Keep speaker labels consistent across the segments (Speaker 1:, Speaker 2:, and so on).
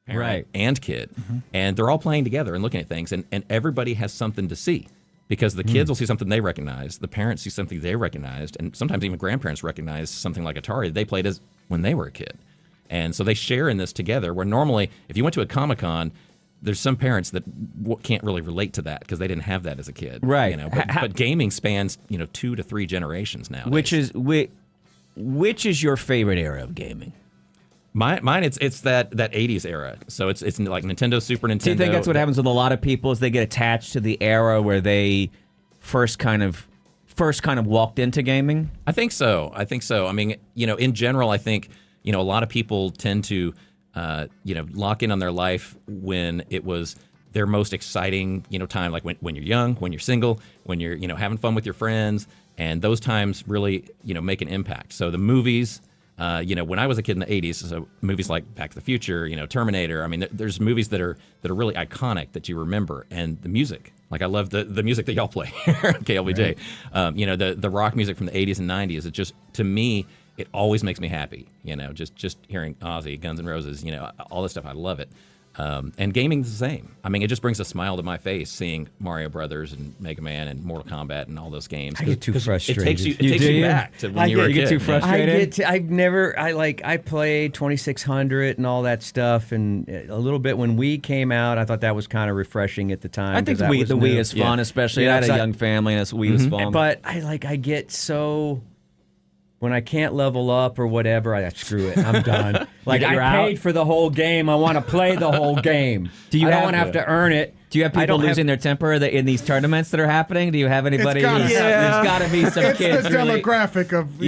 Speaker 1: parent and kid, and they're all playing together and looking at things, and everybody has something to see. Because the kids will see something they recognize, the parents see something they recognized, and sometimes even grandparents recognize something like Atari they played as when they were a kid. And so they share in this together, where normally, if you went to a Comic-Con, there's some parents that can't really relate to that because they didn't have that as a kid.
Speaker 2: Right.
Speaker 1: You know? But gaming spans 2 to 3 generations now.
Speaker 2: Which is your favorite era of gaming?
Speaker 1: Mine, it's that 80s era. So it's like Nintendo, Super Nintendo.
Speaker 2: Do you think that's what happens with a lot of people is they get attached to the era where they first kind of walked into gaming?
Speaker 1: I think so. I mean, in general, I think, a lot of people tend to, lock in on their life when it was their most exciting, time, like when you're young, when you're single, when you're, having fun with your friends. And those times really, make an impact. So the movies, when I was a kid in the 80s, so movies like Back to the Future, Terminator, I mean, there's movies that are really iconic that you remember. And the music, like I love the music that y'all play here at KLBJ. Right. The rock music from the 80s and 90s, it just, to me, it always makes me happy. Just hearing Ozzy, Guns N' Roses, all this stuff, I love it. And gaming's the same. I mean, it just brings a smile to my face seeing Mario Brothers and Mega Man and Mortal Kombat and all those games.
Speaker 2: I get too frustrated.
Speaker 1: It takes you back to when you were a kid.
Speaker 2: You get too frustrated?
Speaker 3: I played 2600 and all that stuff, and a little bit when Wii came out, I thought that was kind of refreshing at the time.
Speaker 2: I think the Wii is fun, especially. I had a young family, and Wii was fun.
Speaker 3: But I get so... When I can't level up or whatever, screw it. I'm done. I paid for the whole game. I want to play the whole game. I don't want to have to earn it.
Speaker 2: Do you have people losing their temper in these tournaments that are happening? Do you have anybody? There's got to be some kids.
Speaker 4: It's the demographic of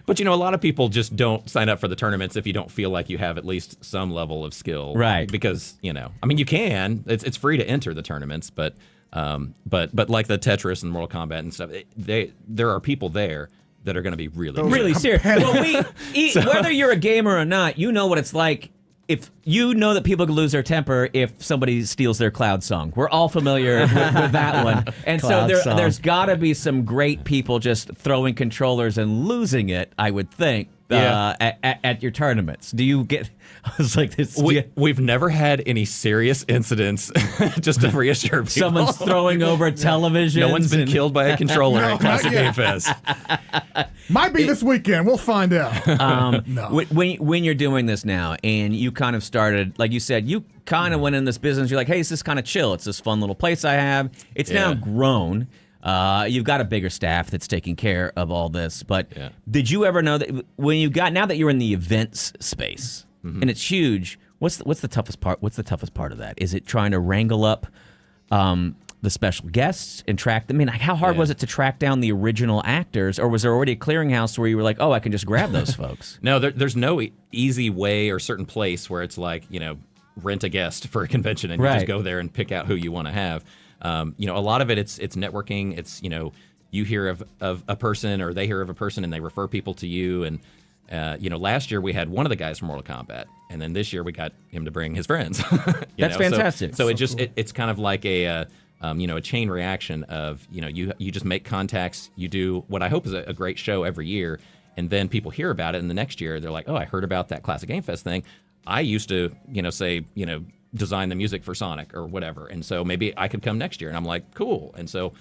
Speaker 1: But a lot of people just don't sign up for the tournaments if you don't feel like you have at least some level of skill,
Speaker 2: right?
Speaker 1: Because I mean, you can. It's free to enter the tournaments, but like the Tetris and Mortal Kombat and stuff, there are people there that are going to be really
Speaker 2: serious. Well, whether you're a gamer or not, you know what it's like. If you know that people can lose their temper if somebody steals their Cloud song. We're all familiar with that one. And so there's got to be some great people just throwing controllers and losing it, I would think, at your tournaments. Do you get... I was like,
Speaker 1: we've never had any serious incidents, just to reassure people.
Speaker 2: Someone's throwing over television.
Speaker 1: No one's been killed by a controller at Classic Game Fest.
Speaker 4: Might be this weekend. We'll find out.
Speaker 2: No. When you're doing this now, and you kind of started, like you said, you kind of went in this business, you're like, hey, this is kind of chill. It's this fun little place I have. It's now grown. You've got a bigger staff that's taking care of all this. But did you ever know that now that you're in the events space, and it's huge, what's the toughest part? What's the toughest part of that? Is it trying to wrangle up the special guests and track them? I mean, how hard was it to track down the original actors, or was there already a clearinghouse where you were like, oh, I can just grab those folks?
Speaker 1: No, there's no easy way or certain place where it's like, rent a guest for a convention and you just go there and pick out who you want to have. A lot of it's networking. It's, you hear of a person or they hear of a person and they refer people to you. And, last year we had one of the guys from Mortal Kombat, and then this year we got him to bring his friends.
Speaker 2: That's fantastic.
Speaker 1: So it's kind of like a chain reaction of, you just make contacts. You do what I hope is a great show every year, and then people hear about it, and the next year they're like, oh, I heard about that Classic Game Fest thing. I used to, design the music for Sonic or whatever, and so maybe I could come next year. And I'm like, cool. And so,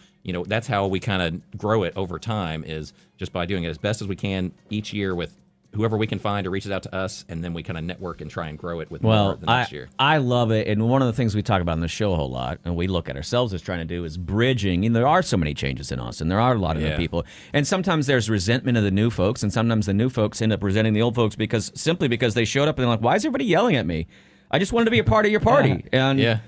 Speaker 1: that's how we kind of grow it over time, is just by doing it as best as we can each year with whoever we can find who reaches out to us, and then we kind of network and try and grow it with more the next year.
Speaker 2: I love it, and one of the things we talk about on the show a whole lot, and we look at ourselves as trying to do, is bridging. There are so many changes in Austin. There are a lot of new people, and sometimes there's resentment of the new folks, and sometimes the new folks end up resenting the old folks because they showed up and they're like, why is everybody yelling at me? I just wanted to be a part of your party. And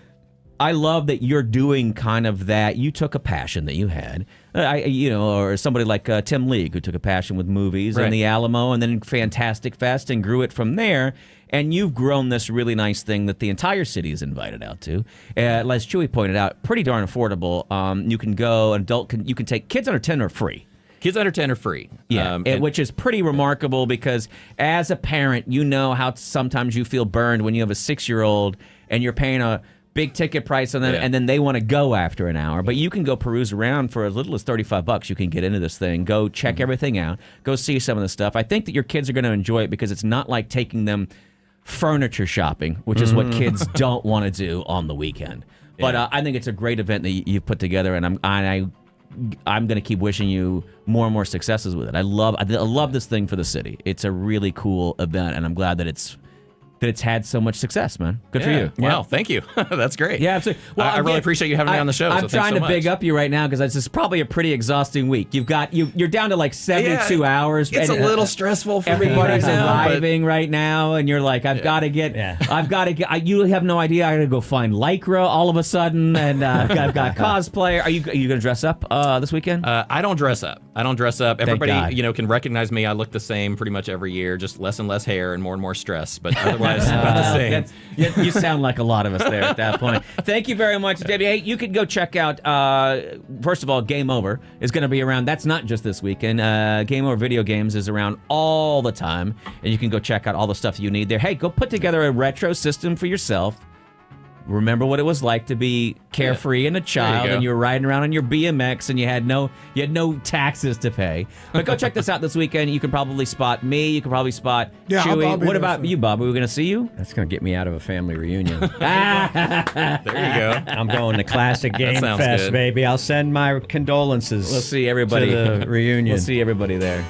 Speaker 2: I love that you're doing kind of that. You took a passion that you had, or somebody like Tim League, who took a passion with movies and the Alamo, and then Fantastic Fest, and grew it from there. And you've grown this really nice thing that the entire city is invited out to. As Chewy pointed out, pretty darn affordable. You can go, you can take kids under 10 are free.
Speaker 1: Kids under 10 are free.
Speaker 2: Yeah, which is pretty remarkable because as a parent, how sometimes you feel burned when you have a 6-year-old and you're paying a big ticket price on them, and then they want to go after an hour. But you can go peruse around for as little as $35. You can get into this thing, go check everything out, go see some of the stuff. I think that your kids are going to enjoy it because it's not like taking them furniture shopping, which is what kids don't want to do on the weekend. But I think it's a great event that you've put together, and I'm going to keep wishing you more and more successes with it. I love this thing for the city. It's a really cool event, and I'm glad that it's had so much success, man. Good for you.
Speaker 1: Wow, thank you. That's great.
Speaker 2: Yeah, absolutely.
Speaker 1: Well, I really appreciate you having me on the show.
Speaker 2: I'm trying to big up you right now because it's probably a pretty exhausting week. You're down to like 72 hours.
Speaker 1: It's a little stressful for
Speaker 2: everybody's
Speaker 1: me right now,
Speaker 2: arriving right now, and you're like, I've got to get. You have no idea. I got to go find Lycra all of a sudden, and I've got cosplay. Are you going to dress up this weekend?
Speaker 1: I don't dress up. Everybody, can recognize me. I look the same pretty much every year, just less and less hair and more stress. But otherwise. About the same.
Speaker 2: You sound like a lot of us there at that point. Thank you very much, Debbie. Hey, you can go check out, first of all, Game Over is going to be around. That's not just this weekend. Game Over Video Games is around all the time, and you can go check out all the stuff you need there. Hey, go put together a retro system for yourself. Remember what it was like to be carefree and a child, and you were riding around on your BMX, and you had no taxes to pay. But go check this out this weekend. You can probably spot me. You can probably spot Chewy. What about you, Bob? Are we going to see you?
Speaker 3: That's going to get me out of a family reunion.
Speaker 1: There you go.
Speaker 3: I'm going to Classic Game Fest,
Speaker 1: good.
Speaker 3: baby. I'll send my condolences.
Speaker 2: We'll see everybody
Speaker 3: to the reunion.
Speaker 2: We'll see everybody there.